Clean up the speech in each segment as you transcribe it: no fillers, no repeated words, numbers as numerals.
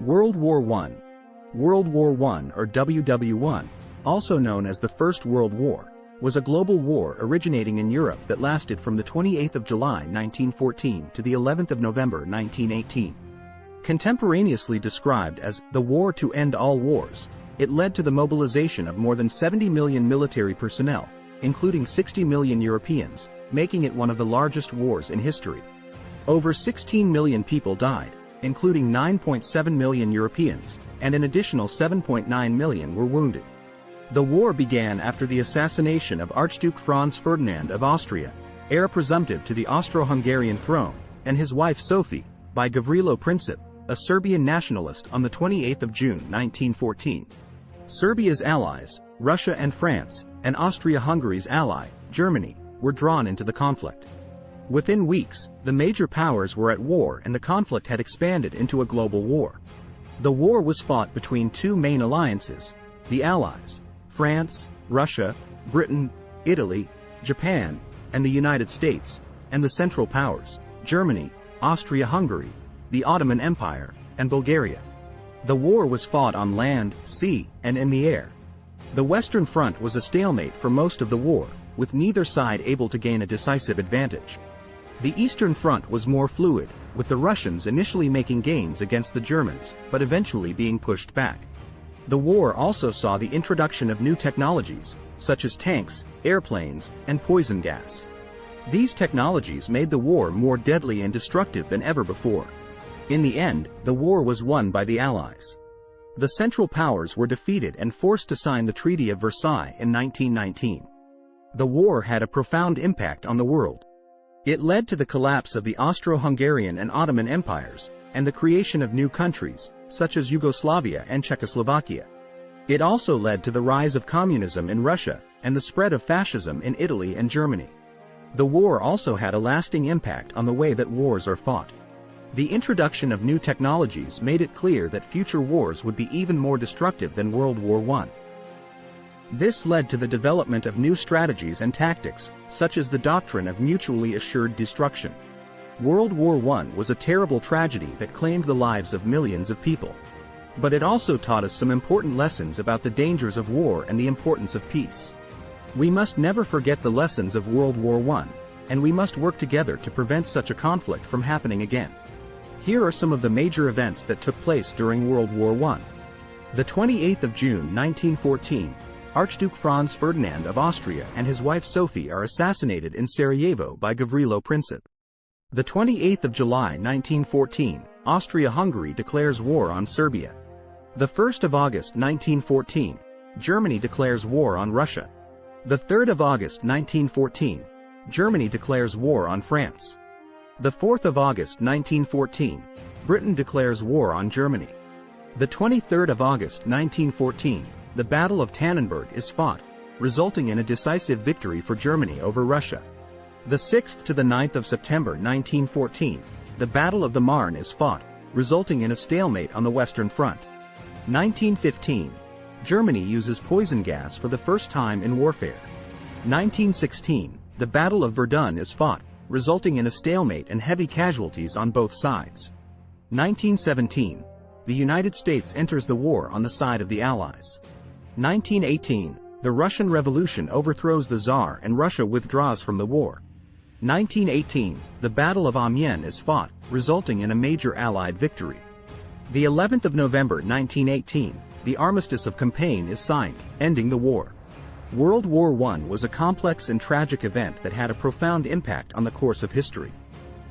World War I. World War I, or WW1, also known as the First World War, was a global war originating in Europe that lasted from the 28th of July 1914 to the 11th of November 1918. Contemporaneously described as the war to end all wars, it led to the mobilization of more than 70 million military personnel, including 60 million Europeans, making it one of the largest wars in history. Over 16 million people died, including 9.7 million Europeans, and an additional 7.9 million were wounded. The war began after the assassination of Archduke Franz Ferdinand of Austria, heir presumptive to the Austro-Hungarian throne, and his wife Sophie, by Gavrilo Princip, a Serbian nationalist, on the 28th of June 1914. Serbia's allies, Russia and France, and Austria-Hungary's ally, Germany, were drawn into the conflict. Within weeks, the major powers were at war and the conflict had expanded into a global war. The war was fought between two main alliances: the Allies, France, Russia, Britain, Italy, Japan, and the United States, and the Central Powers, Germany, Austria-Hungary, the Ottoman Empire, and Bulgaria. The war was fought on land, sea, and in the air. The Western Front was a stalemate for most of the war, with neither side able to gain a decisive advantage. The Eastern Front was more fluid, with the Russians initially making gains against the Germans, but eventually being pushed back. The war also saw the introduction of new technologies, such as tanks, airplanes, and poison gas. These technologies made the war more deadly and destructive than ever before. In the end, the war was won by the Allies. The Central Powers were defeated and forced to sign the Treaty of Versailles in 1919. The war had a profound impact on the world. It led to the collapse of the Austro-Hungarian and Ottoman empires, and the creation of new countries, such as Yugoslavia and Czechoslovakia. It also led to the rise of communism in Russia, and the spread of fascism in Italy and Germany. The war also had a lasting impact on the way that wars are fought. The introduction of new technologies made it clear that future wars would be even more destructive than World War I. This led to the development of new strategies and tactics, such as the doctrine of mutually assured destruction. World War I was a terrible tragedy that claimed the lives of millions of people. But it also taught us some important lessons about the dangers of war and the importance of peace. We must never forget the lessons of World War I, and we must work together to prevent such a conflict from happening again. Here are some of the major events that took place during World War I. The 28th of June 1914, Archduke Franz Ferdinand of Austria and his wife Sophie are assassinated in Sarajevo by Gavrilo Princip. The 28th of July 1914, Austria-Hungary declares war on Serbia. The 1st of August 1914, Germany declares war on Russia. The 3rd of August 1914, Germany declares war on France. The 4th of August 1914, Britain declares war on Germany. The 23rd of August 1914, the Battle of Tannenberg is fought, resulting in a decisive victory for Germany over Russia. The 6th to the 9th of September 1914, the Battle of the Marne is fought, resulting in a stalemate on the Western Front. 1915, Germany uses poison gas for the first time in warfare. 1916, the Battle of Verdun is fought, resulting in a stalemate and heavy casualties on both sides. 1917, the United States enters the war on the side of the Allies. 1918, the Russian Revolution overthrows the Tsar and Russia withdraws from the war. 1918, the Battle of Amiens is fought, resulting in a major Allied victory. The 11th of November 1918, the Armistice of Compiègne is signed, ending the war. World War I was a complex and tragic event that had a profound impact on the course of history.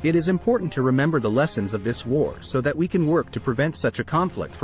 It is important to remember the lessons of this war so that we can work to prevent such a conflict from